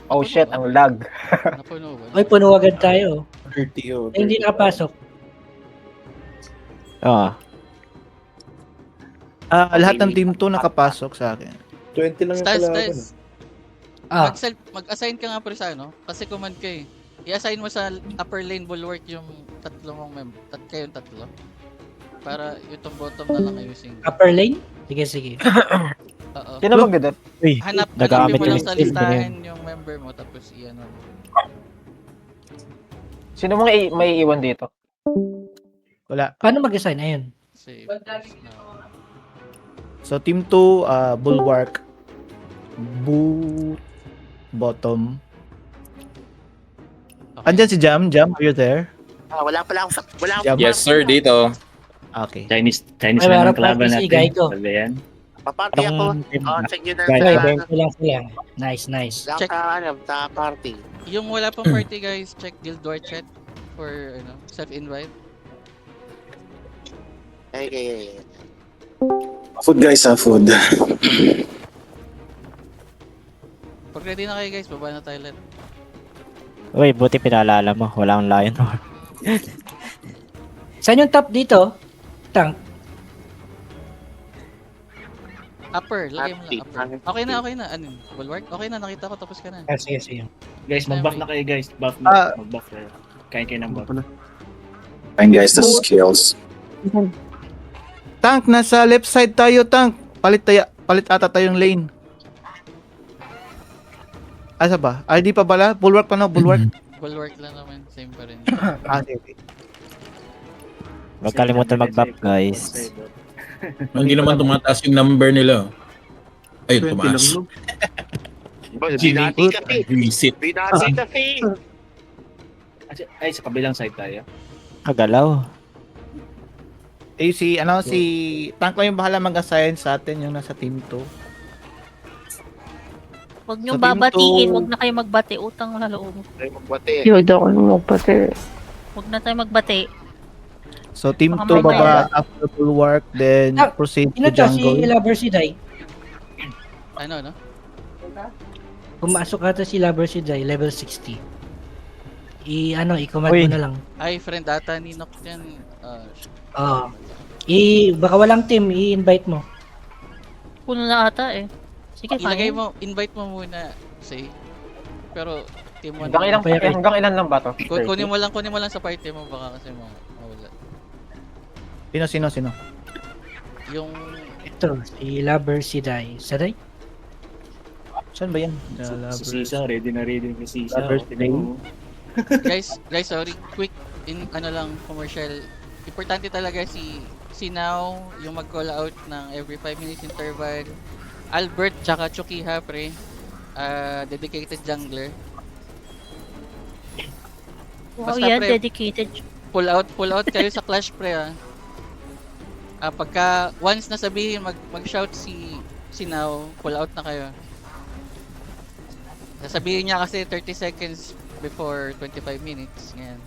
Oh shit, ang lag. Napuno ba? Ay, puno agad tayo. 30 o. Ay, hindi nakapasok. Lahat ng team 2 nakapasok sa akin. 20 lang yung Stas, kalaban. Stas. Ah, Mag-assign ka nga pre sa ano, kasi command ka eh. I-assign mo sa upper lane bulwark yung tatlo mong kayong tatlo. Para yung bottom na lang kayo single. upper lane? Sige, sige. Oo. Sino magdadot? Hanapin nagamit mo lang yung sa skill ko listahan yung member mo tapos i-ano mo. Sino mga may iwan dito? Wala. Paano mag-assign? Ayun. Save. So team 2, Bulwark. Bottom. Okay. Andyan si Jam. Jam, are you there? Wala pala akong wala Jam. akong Yes sir, dito. Okay. Chinese Ay, lang meron ang kalaban pa si natin. Gaigo. Wala yan. paparty ako. Check nyo na Right, Okay, sa, bento lang sila. Nice, nice. Check. sa party. Yung wala pang party guys, check Guild War chat for self-invite. Okay. Food guys, food. Pag ready na kayo guys, baba na tayo lahat. Uy, buti pinaalala mo. Wala akong lion. Saan yung top dito? Tank. Upper, lagay mo lang upper. Happy. Okay na. Ano? Bulwark? Okay na, nakita ko tapos ka na. Ah, sige, sige. Guys, mag-buff na kayo guys. Buff Ah. na. Mag-buff kayo. Kain kayo ng buff. Fine guys, the skills. Tank, nasa left side tayo, Tank. Palit ata tayong lane. Asa ba? Ay, di pa bala? Bulwark pa no? Bulwark? Bulwark lang naman, same pa rin. Sige. Huwag kalimutan mag-buff guys. Hindi naman tumataas yung number nila. Ay, tumaas. Binati kasi. Visit. Binati kasi. Ay, sa kabilang side tayo. Kagalaw. Si Tank lang yung bahala mag-assign sa atin yung nasa team 2. Huwag niyong Sa team babatiin, two- huwag na kayo magbati, utang na loob. Tayo magbati. Yun ako magpati. Huwag na tayo magbati. So team Baka 2 mamaya. baba after Bulwark, then Ah, proceed to Sino to? Si jungle. Lover si Dai. Ano? Pumasok ata si Lover si Dai, level 60. I-command Uy. mo na lang. Ay, friend data ni Nox yan. Oo. Baka walang team, i-invite mo. Puno na ata eh. Sige, Ilagay fine. mo, invite mo muna, say. Pero, team mo Hanggang ilan lang ba to? Kunin mo lang sa party mo, baka kasi mawala. Sino? Yung, Ito, si Lover si Dai. Sa Dai? Saan ba yan? Si Sisa, ready na si Sisa. Lovers Tingnan mo. guys, sorry, quick, commercial. Importante talaga si Now, yung mag-call out ng every 5 minutes interval. Albert, tsaka Chukiha, pre. Dedicated jungler. Wow, Basta, yan, pre. dedicated. Pull out kayo sa clash, pre, pagka once nasabihin mag-shout si Now, pull out na kayo. Sasabihin niya kasi 30 seconds before 25 minutes. Ngayon.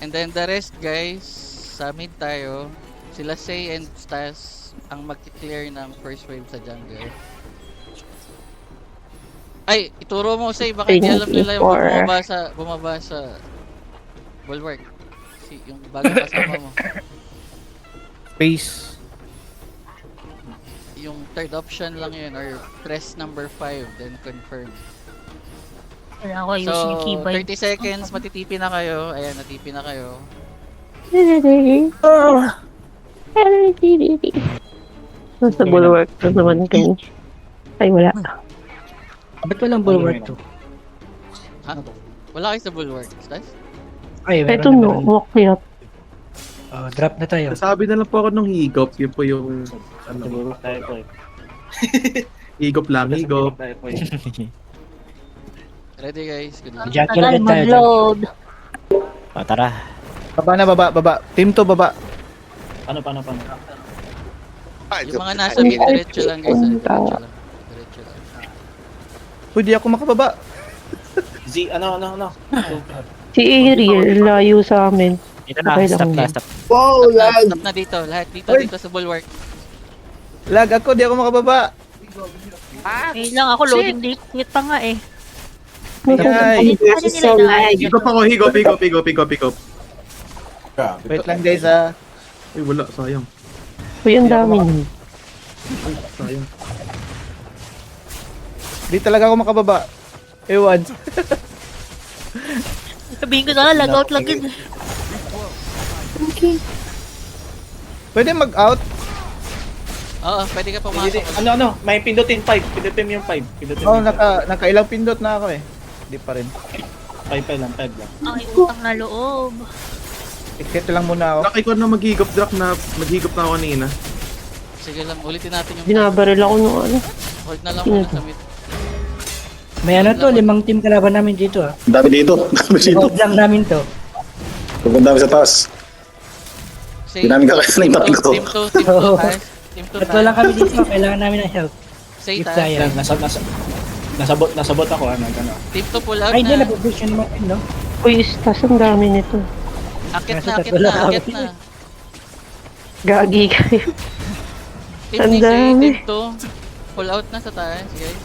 And then the rest guys, sa mid tayo, sila Say and Stas ang mag-clear ng first wave sa jungle. Ay, ituro mo Say, baka hindi alam nila yung bumaba sa bulwark. Yung bagong kasama mo. Space. Yung third option lang yun or press number 5 then confirm. Kailangan ko ayusin So, yung keybind. 30 seconds, matitipi na kayo. Ayan, natipi na kayo. Nasa bulwark na naman kami. Ay, wala. Ba't walang bulwark to? Ha? Wala kayo sa bulwark, Stas? Ay, meron Ito na no, meron. walk niya. Drop na tayo. Sabi na lang po ako nung higop. Yun po yung Siguro tayo po eh. higop lang, higop. Tayo po eh. Ready guys, good luck. Jungle Tagal ulit tayo. mag-load. Tara. Baba. Team 2 baba. Paano? Yung mga nasa mid, diretso lang guys. Diretso lang. Pwede ako makababa. Ano? Si Ariel, layo sa amin. Dito na. Okay Stop lang. na. Stop. Wow, lag! Stop na dito, lahat dito Uy. sa bulwark. Lag ako, di ako makababa. Ngayon lang ako, loading date pa nga eh. Ay, Ano nila na? Higop ako, higop. wait lang guys ah. Ay, wala, sayang. Uy, ang dami nun. Ay, sayang. Di talaga ako makababa. Ewan. Sabihin ko na, lag out lang yun. Pwede mag-out? Oo, pwede ka pumasok. Ano, may pindutin 5. Pindutin mo yung 5. Pindutin Oo, nakailang pindot na ako eh. Di pa rin. 5 lang. Ay, utang na loob. Ticket lang muna ako. Drak, ikaw na maghigop, Drak, na maghigop na ako kanina. Sige lang, ulitin natin yung Binabaril ako nung ano. hold na lang muna sa mid. May ano to, 5 team kalaban namin dito ah. Ang dami dito. Hold lang namin to. Pupunta kami sa taas. Say, Hindi namin kakain ng tatlo. Team 2, team 2 tayo. Team 2 Tatlo lang kami dito, kailangan namin ng help. Say If tayo. kaya. Nasabot ako Team 2 pull out Ay, hindi, na. napupush mo rin, no? Uy, istas, ang dami nito. Akit Nasa na, akit tatlo na, lang akit kami. na. Gagi kayo. Team Ang 3, dami. team 2. Pull out na sa taas, guys.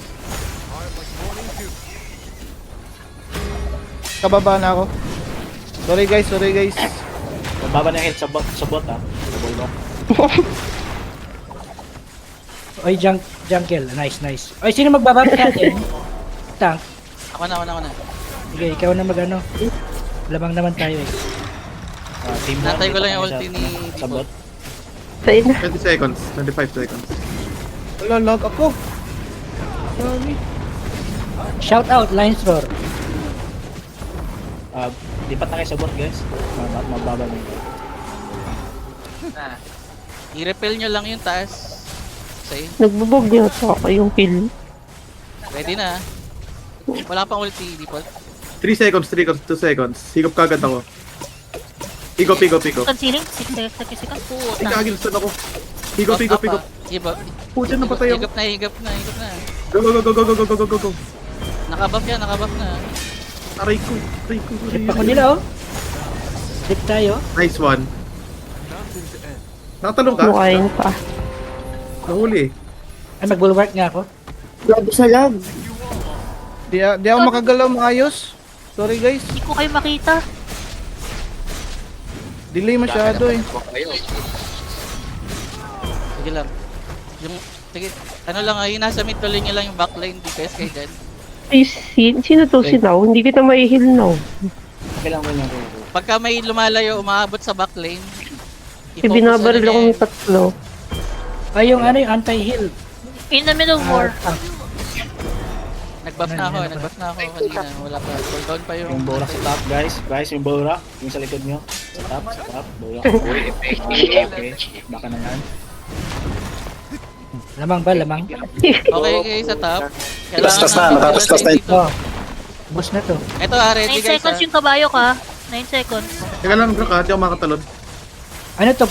Kababa na ako. Sorry guys. Baba na head sa bot ah. Oy, jungle. Nice. Oy, sino magbababa sa atin? Tank. Ako na. Sige, ikaw na magano. Lamang naman tayo eh. Natay ko lang yung ulti ni Default. Sa'yo na. 20 seconds, 25 seconds. Lag ako. Sorry. Shout out, Lines Roar. Lipat na kayo sa bot, guys. Magbaba na I-repel nyo lang yung taas. Say, Nagbubog yata ako yung kill. ready na. Wala pang ulti, Default. 3 seconds, 2 seconds. Higop kagad ako. Higop. Concealing, 6 seconds. Puta. Ay, kagilston ako. Higop. Pucha, napatay ako. Higop na. Go. Nakabuff na. Aray ko. Trip ako nila oh. Trip tayo. Nice one. Nakatalong ka? Mukain pa. Nahuli. Ay, mag-bulwark nga ako. Love sa love. Di ako makagalaw maayos. Sorry guys. Hindi ko kayo makita. Delay masyado eh. Sige lang. Sige, ano lang, yung nasa mid tuloy nyo lang yung backline, di guys kay Dan. Ay, sino to sinaw? Hindi kita maihil now. Kailangan mo lang. Pagka may lumalayo, umaabot sa backline, Binabaril ako ng tatlo. Ay, yung ano, yung anti-heal. In the middle of war. Nag-buff na ako kanina. Wala pa. Cooldown pa yung... Yung Borak sa top, guys. Guys, yung Borak. Yung sa likod nyo. Sa top. Borak. Okay. Baka naman. Lamang ba? Okay, sa top. Lastas na, natatastas na dito. Oh. Boss na to. Ito ready 9 guys seconds yung kabayo ka. 9 seconds. Teka lang, Drak, di ako makatalon. Ano to?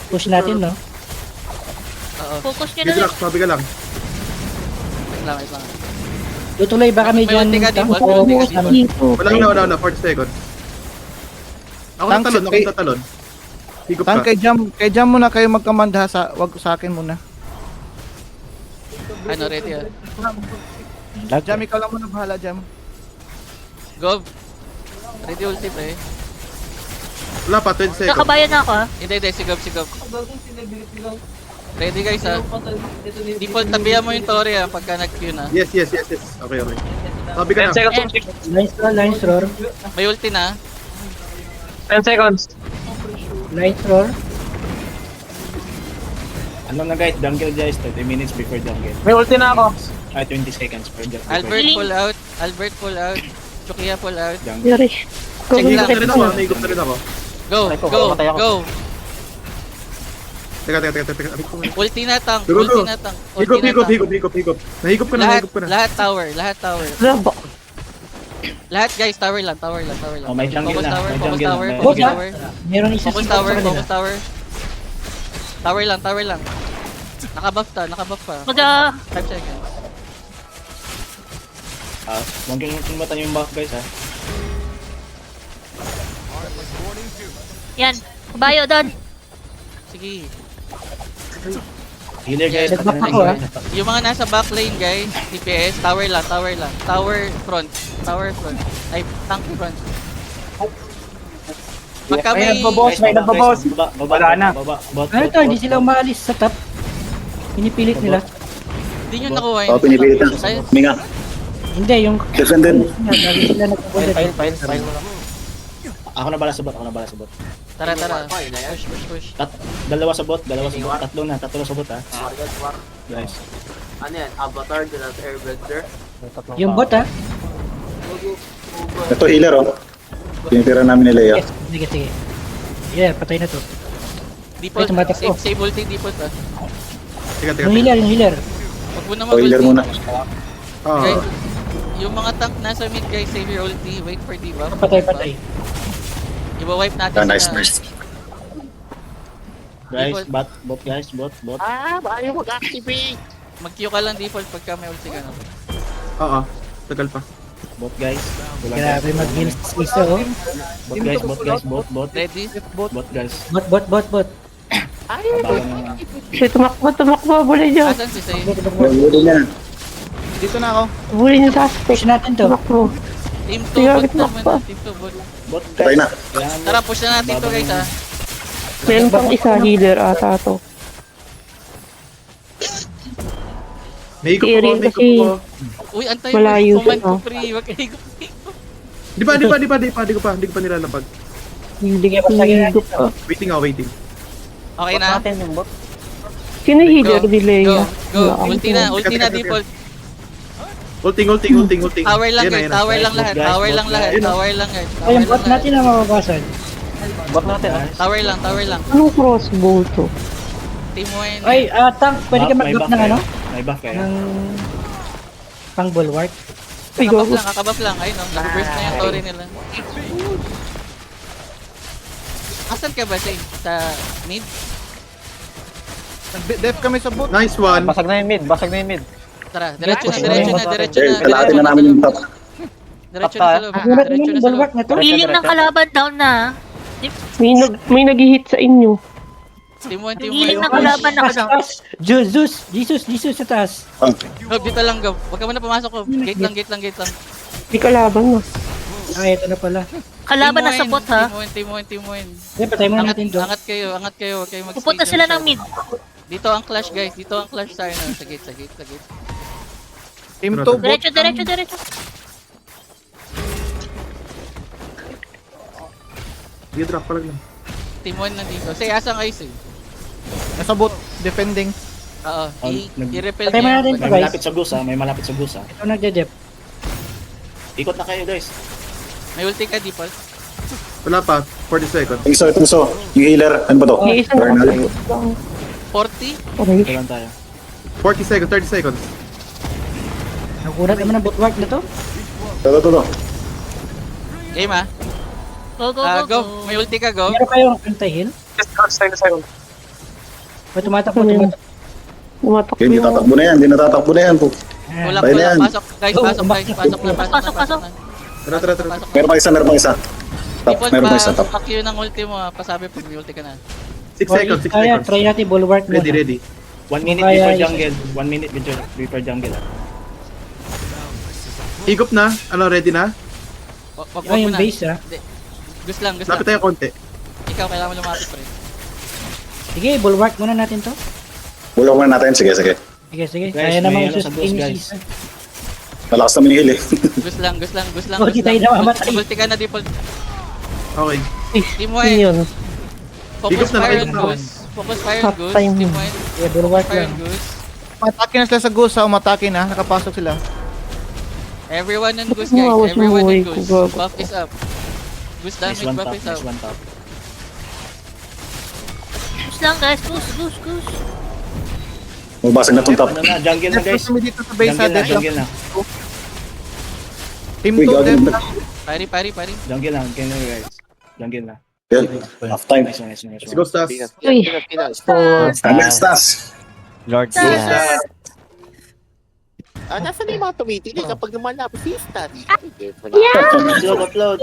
Push natin, no? Oo. Focus nyo Di, na lang. Drak, sabi ka lang. Wait lang. Tutuloy ba kami May dyan? ulti ka, Tank? Default. Oo, May ulti ka, namin. Wala, 40 seconds. Ako Tank, tatalon, kay- Higop Tank, ka. kay Jam muna kayo magkamanda wag sa akin muna. Ano, ready ah. Jam, ikaw lang muna bahala, Jam. Go. Ready ulti pre. Wala pa, 20 seconds. Nakabayan na ako ah. Hindi, sigop. Ready guys ha. Default, tabihan mo yung Tori ha, pagka nag-Q na. Yes. Okay. Sabi ka na. Lines roar. May ulti na. 10 seconds. Lines roar. Ano na guys, jungle guys. 30 minutes before jungle. May ulti na ako. 20 seconds per jungle. Albert pull out. Chukia pull out. Jungle. Yari. Sige lang. Higop na rin ako. Go. Teka. Aray ko. Ulti na tank. Go. Ulti na tank. Higop. Nahigop ka na. Lahat tower. Labo. Lahat guys, tower lang. Oh, may jungle Focus na. tower, May focus jungle tower, na. focus Boss, tower. Meron isa Focus sa tower, kanila. focus tower. Tower lang. Nakabuff pa. 5 seconds. Huwag kayong tumatan yung back guys ha. Yan. Kabayo doon. Sige. Healer guys. Nag-back ako, ah. Yung mga nasa back lane guys, TPS, tower lang. Tower front. Ay, tank front. Pagka Guys, may... baba, wala na. Baba, bot, Ano to, hindi sila umaalis sa top. Pinipilit nila. Hindi nyo nakuha Oh, pinipilit na. Ay, Minga. Hindi, yung... Defended. Lagi sila nagpupunta dito. File mo lang. Ako na bala sa bot. tara. Push. Dalawa sa bot. Tatlo na sa bot ha. Guys. Yung bot, ha? Ito healer oh. Pinitira namin ni Leia. Yes, sige. Yeah, patay na to. Default, Ay, tumatakbo. save ulti default ah. Teka. Yung healer. Huwag mo na O healer mag-ulti. muna. Guys, Ah, yung mga tank nasa mid guys, save your ulti. Wait for debuff. Patay. Iba-wipe natin Ah, nice. Guys, bot guys, bot. Ayaw mag-activate. Mag-Q ka lang default pagka may ulti ka na. oo. Tagal pa. Bot guys. Grabe mag-heal isa, oh. Bot guys, bot. Ready? Bot guys. Bot. Abagan na. Sige, tumakbo. Bulin nyo. Asan si Say? Huli niya. Dito na ako. Bulin nyo sa aspect. Push natin to. Tumakbo. Team 2, Sige, bot tumakbo. naman. Team 2, bot. Bot Patay guys. na. Kailangan mo- Tara, push na natin to guys ha. Meron pang isa healer ata to. May ikot Si Erin ko. kasi Uy, antay Malayo mo. Command siya. ko free. Wag kayo. Di pa nilalapag. Hindi kayo pasagin natin higop to. pa. Waiting. Okay na? Natin yung bot. Sino healer Go. delay? Go. Ulti na Teka. default. Ulting. Tower lang Yan na, guys, yan na. tower lang lahat. Guys, Tower bot, lang lahat. guys. Tower lang guys. Ay, yung bot natin ang mababasan. Bot natin ah. Tower lang. Anong crossbow to? Team win. Ay, tank, pwede ka May mag-buff buff ng ano? May buff kayo. Ng... pang bulwark. Ay, gago. Kakabaf lang. Ayun no, nag-burst na yung Tori nila. Asan ka ba, Say? Sa mid? Def kami sa bot. Nice one. Basag na yung mid. Tara, diretso Push na. Kalahati na namin yung top. Diretso na sa loob. Ang hirap Diretso yung na sa bulwark loob. na to. Healing ng kalaban down na. May nag-hit sa inyo. Team 1. Healing ng kalaban na down. Jesus sa taas. Go, dito lang go. Huwag ka muna pumasok ko. Gate lang. May kalaban na. Ay, ito na pala. Kalaban na sa bot ha. Team 1. Ay, patay mo natin to. Angat kayo. Huwag kayo mag-stay Pupunta dyan sila sa- ng mid. Dito ang clash guys. Dito ang clash tayo na. Sa gate. Team 2 bot. Diretso. Drop pa lang. Team 1 nandito. Say, asan kayo, Say? Nasa bot. Defending. Oo. I-repel Patay mo niya. natin May to, guys. malapit sa gusa. Ito nagde-dep. Ikot na kayo guys. May ulti ka, default. Wala pa. 40 seconds. Tingso. Yung healer. Ano ba to? May isang Bernal. 40? Aray. Ito lang tayo. 40 seconds, 30 seconds. Nakurat naman ang bulwark na to. Ito. Game ah. Go. Go. May ulti ka, go. Meron kayong anti-heal? May tumatakbo. Tumatak Hindi tatakbo na yan. Po. Kulak. Tayo na yan. Pasok, guys. Pasok. Pasok. Tara. Meron pa isa. Top. Default Meron pa isa. pa, Top. pack yun ng ulti mo ah. Pasabi pag may ulti ka na. 6 seconds, 6 Kaya, seconds. try natin bulwark muna. Ready. 1 minute Kaya before is- jungle. 1 minute before jungle. Higop na. Ready na? Wag Ay, mo yung na. base ha. Gus lang. Lapit tayo konti. Ikaw kailangan mo lumapit pa rin. Sige, bulwark muna natin to. Bulong muna natin. Sige. Sige. Guys, Kaya may naman ano sa sustain boss, yung guys. season. Malakas naman yung heal eh. Gus lang. Oh, di tayo namamatay. Ulti ka na default. Okay. Team Ano 1. yun? Focus Higop na, fire higop on na. Gus. Focus fire on Half Gus. time. Team 1. Yeah, bulwark Fire lang. on Gus. Umatake na sila sa gusa. Umatake na. Nakapasok sila. Everyone on Gus, Ba't guys. umawas yung Everyone buhay on ko, Gus. gago? Buff is up. Gus Nice damage, one buff top. is up. Nice one top. Push lang guys. Push. Mabasag na itong top. Ano na, jungle na Def guys. kami dito sa base ha. Def lang. Jungle na. Team Uy, 2 gagawin Def. na. Pari. Jungle na guys. Jungle na. Yan. Half time. Nice one. Let's go, Stas. Uy. Stas. Lord. Nasaan yung mga tumitigil kapag lumalapit si Stan? Upload.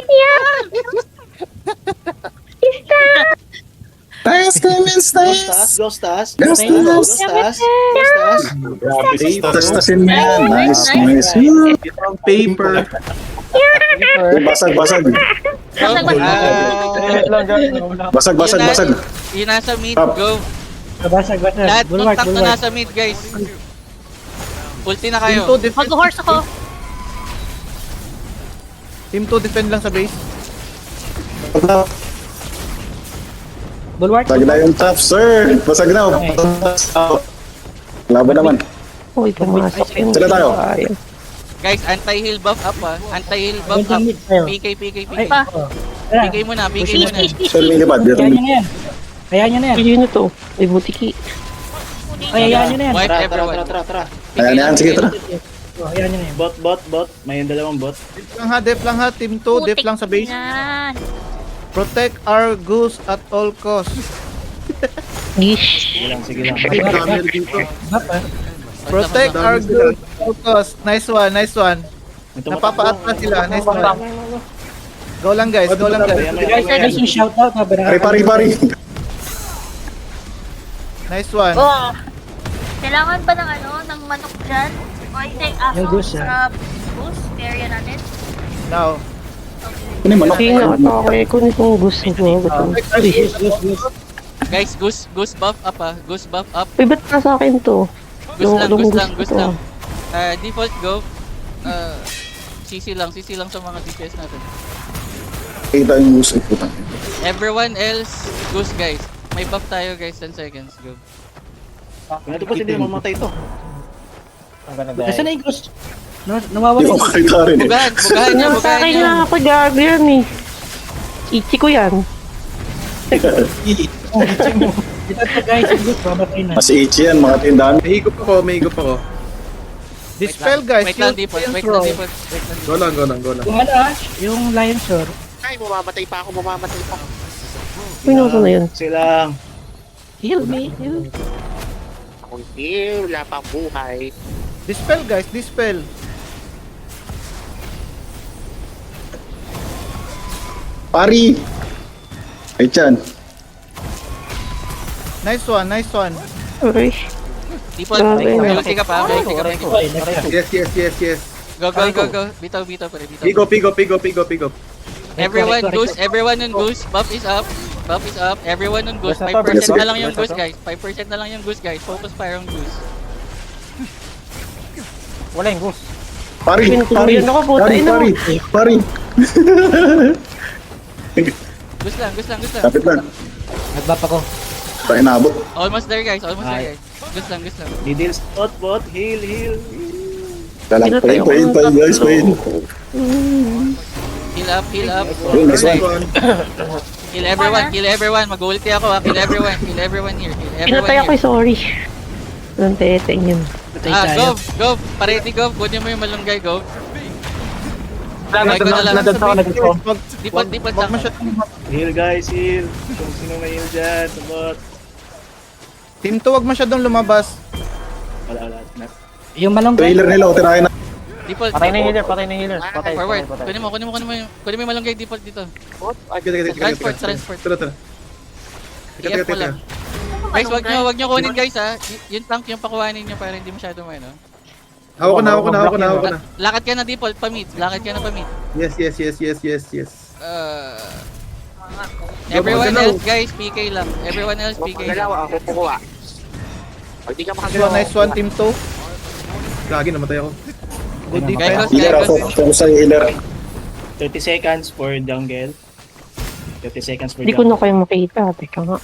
Nice, Clemens, nice! Ghost tas. Ghost tas. Grabe si Tastasin mo yan. Nice, nice. Ang paper. Basag. Basag. Basag. Yung nasa mid, Up. go. Basag. Lahat ng Bulwark. tank na nasa mid, guys. Ulti na Team kayo. 2 defend. Mag-horse ako. Team 2 defend lang sa base. Bulwark. Basag na yung top, sir. Basag na. Laban naman. Uy, pumasok yun. Sila tayo. Ayun. Guys, anti-heal buff up ah. Anti-heal buff up. Mid tayo. PK. Ay, Pa. PK muna. Sir, may lipad. Kaya niya na yan. Kaya niya na yan. Ayun na to. Ay, butiki. Ay, hayaan niyo na yan. Wipe Tara, everyone. tara. Ayan yan, sige, tara. Hayaan niyo na yan. Bot. May dalawang bot. Def lang ha. Team 2, def lang sa base. Yan. Protect our goose at all costs. Gish. Sige lang. Ay, camera dito. Map ah. Protect our goose at all costs. Nice one. Napapaatras sila. Nice one. Go lang guys. Guys, yung shoutout ha. Pari. Nice one. Oh. Kailangan ba ng ng manok dyan? O hindi, aso Yung goose, sa goose? Area natin? Now. Ano yung manok? Sige nga, ito ako eh. Kunin kong gusto niya. Guys, goose buff up ah. Goose buff up. Uy, ba't nasa akin to? Goose lang. Default go. CC lang sa mga DPS natin. Kita yung gusto. Putang. Everyone else, goose guys. May buff tayo guys, 10 seconds, go. Ito pa hindi mamatay to. Ang ganda Kasi na yung ghost. Hindi Nawawala ko makita rin eh. Bugahan niya. Sa akin na ako, gago yan eh. Ichi ko yan. Ito guys, yung ghost. Babatay na. Mas itchy yan, mga tindahan. May higop ako. Dispel guys. Wait lang, default. Go lang. Yung yung Lion's Roar. Ay, mamamatay pa ako. Uy, nasa na yun. Silang. Heal me, heal. Ako hindi, wala pang buhay. Dispel guys. Dispel. Pari! Ay, Chan. Nice one. Uy. Default, Grabe. ulti ka pa. Yes. Go. Bitaw pare, bitaw. Pigo. Everyone goose, everyone on goose. Buff is up. Everyone on goose. 5% na lang yung goose guys. 5% na lang yung goose guys. Focus fire on goose. Wala yung goose. Pari! Pinutulungan ako, puta, ina mo. Pari! Goose lang. Kapit lang. Nag-buff ako. Pa inabot. Almost there guys. Goose lang. Didil spot bot. Heal. Dalang, pain, guys, pain. Heal up. Yun, nice one. Kill everyone. Mag-ulti ako ha. Kill everyone here. Pinatay ako, sorry. Anong teteng yun? Go. Pareti go. Kunin mo yung malunggay, go. Default lang. Heal guys, heal. Kung sino may heal dyan, sabot. Team 2, wag masyadong lumabas. Wala. Yung malunggay. Trailer nila, tirahin na. Default. Patay na yung healer. Patay. Forward. Kunin mo yung malunggay default dito. Transport. Tara. EF mo lang. Guys, wag nyo kunin guys ha. Yung tank yung pakuhanin nyo para hindi masyado may no. Hawak na. Lakad ka na default, pamit. Yes. Everyone else guys, PK lang. Everyone else PK lang. Dalawa ako kukuha. Pag di ka Nice one, Team 2. Gagi, namatay ako. Good Guys, defense. Healer ako. Focus sa healer. 30 seconds for jungle. 30 seconds for Hindi ko jungle. na kayo makita. Teka nga.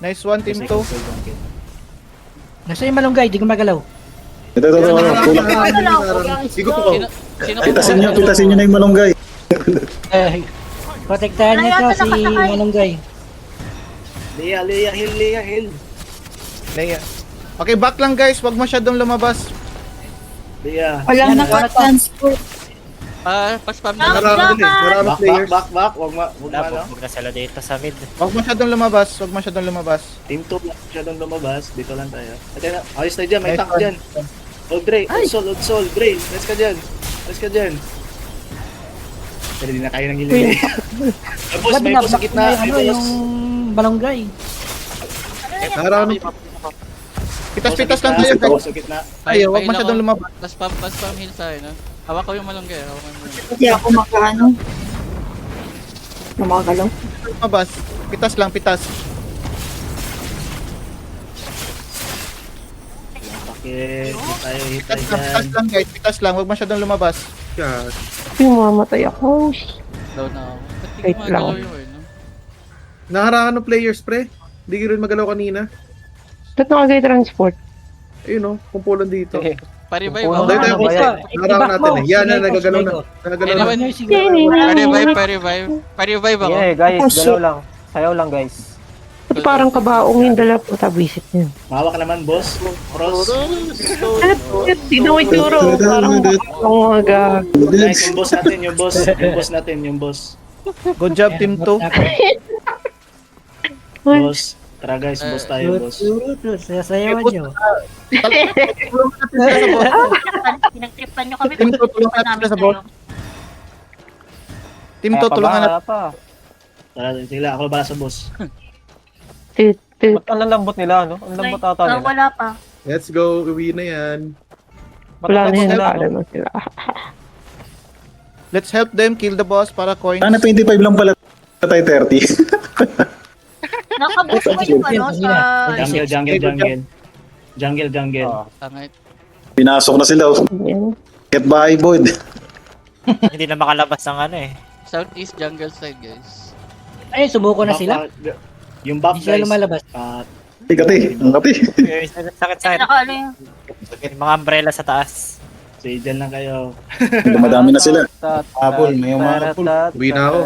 Nice one, Team 2. Nasa yung malunggay, di ko magalaw. Ito. Kulang. Higop ako. Sino Pitasin nyo na yung malunggay. Protektahan niyo to si malunggay. Leia, heal. Leia. Okay, back lang guys. Wag masyadong lumabas. Leia. Walang naka-transport. Pa-spam na lang. Maraming players. Back. Wag ano. na sila dito sa mid. Wag masyadong lumabas. Team 2 masyadong lumabas. Dito lang tayo. At yan, ayos na dyan. May tank dyan. Old Dre. Old Soul. Dre. Let's ka dyan. Pero di na kayo nang hilili. Tapos may boss sa gitna. May boss. malunggay. Harang. Pitas-pitas lang tayo, Ako guys. sa gitna. Tayo, huwag masyadong lumabas. Pas pam heal sa akin, ha? Hawak ko yung malunggay, hawak ko yung malunggay. Hindi ako makaano. Namagalaw. Lumabas. Pitas lang, pitas. Bakit? Hindi tayo hitay Pitas lang, dyan. pitas lang, guys. Pitas lang, huwag masyadong lumabas. Yeah. Mamatay ako. Down na ako. Ba't di Wait ko lang. magalaw yung no? Naharangan ng players, pre. Hindi ko rin magalaw kanina. Ba't nakagay transport? Ayun o, kumpulan dito. Sige. Parivive Puno ako. Dahil tayo, Ano ba yan? naharangan natin eh. Yan na, nagagalaw na. Nagagalaw na. Anyone, parivive ako. Yeah, guys, galaw lang. Sayaw lang, guys. Ba't parang kabaong yung dala po, tabisit niya. Mahawak ka naman, boss. Cross. Tignan mo ituro. Parang ang mga Nice, yung boss natin, yung boss. Yung boss natin, yung boss. Good job, Team 2. Boss. Tara guys, boss tayo, boss. Sasayawan nyo. Pinagtripan nyo kami. Team 2, tulungan natin sila sa bot. Team 2, tulungan natin. Tara, sila, ako bala sa boss. Ba't ang lambot nila, no? Ang lambot ata nila. Wala pa. Let's go, uwi na yan. Ba't Wala ang na lambot yan, nila, wala no? na sila. Let's help them kill the boss para coins. Sana 25 lang pala tayo 30. Nakabot ko yung ano sa... Jungle. Oo. Tangit. Pinasok na sila. Yan. Get bahay, boy. Hindi na makalabas ng ano eh. Southeast jungle side, guys. Ay, sumuko na sila. Yung buff Hindi sila guys. lumalabas. Kati. Ang kati. Sakit sa Naka ano yung... mga umbrella sa taas. Say, dyan lang kayo. Madami na sila. Habol, may umahapol. Uwi na ako.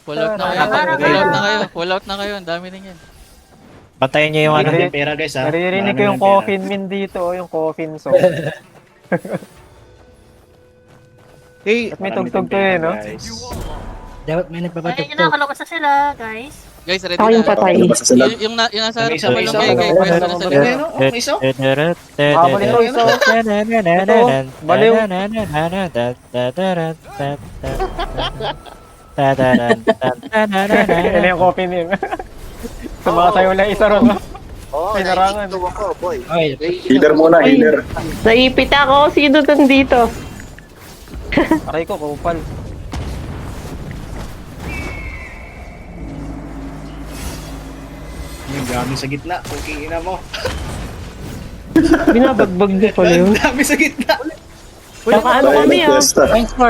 Pull out na kayo. Pull out na kayo. Ang dami na yan. Bantayan niyo yung ano. Marami pera guys ha. Naririnig Marami ko yung pera. coffin min dito, oh, yung coffin song. Hey, At may Marami tugtog to pera, eh, no? guys. Dapat may Ayun nagpapatugtog. na, kalabas na sila, guys. Guys, ready Ako yung na. patay. Basta sila. Yung nasa harap May isa, sa may isa. malunggay, guys. Pwesto na sa Ayun, likod. oh, may isa. Habol ito, iso. Baliw. Yan yung coffin yun. Sumasayaw lang isa ron, no? Oo, Ay, narangan. nandito ako, boy. Okay. Healer muna, healer. Naipit ako. Sino nandito? Aray ko, kupal. Yung dami sa gitna. Okay, ina mo. Binabagbag niyo pala yun. Dami sa gitna. Saka ano kami ah. Fiesta.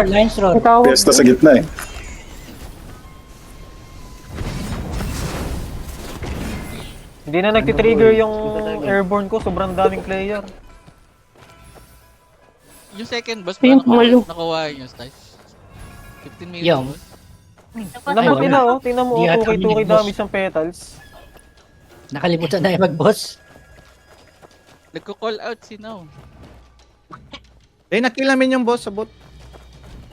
Lines road. Natawag. Fiesta sa gitna eh. Hindi na nagtitrigger yung airborne ko, sobrang daming player. Yung second boss, Ayun, malo. nakuha nyo, Stice. 15 minutes. Yung. boss. Ang lambot nila, oh. Tingnan mo, Di oh, ata 2k minig, boss. damage ng petals. Nakalimutan na yung mag-boss. Nagko-call out si Now. eh, nakill namin yung boss sa bot.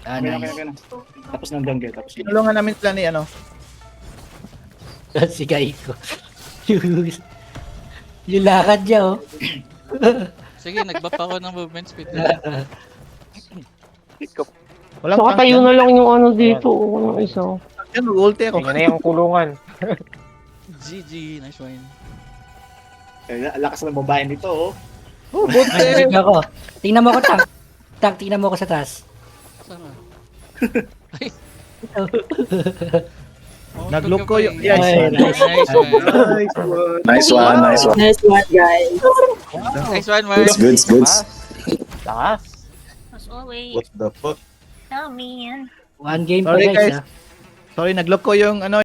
Ah, Okay, nice. okay. Tapos ng jungle. Tapos ng Tinulungan namin sila ni ano. Si Gaiko. Yung lakad niya, oh. Sige, nag-buff ako ng movement speed. Walang Baka tayo na lang yung ano dito. Ano isa. Yan, ulti ako. Tingnan na yung kulungan. GG, nice win. lakas ng babae nito, oh. Oh, buti. Tingnan ko. Tingnan mo ko, Tank. Tank, tingnan mo ko sa taas. Sana. Nag-look ko yung... Ay, nice. Nice one. Nice one. Nice one, nice one. Nice one, guys. Nice one, Mark. Goods. Lakas. As always. What the fuck? Tell me yan. One game pa Sorry, guys, guys. ah. Sorry, nag-look ko yung ano,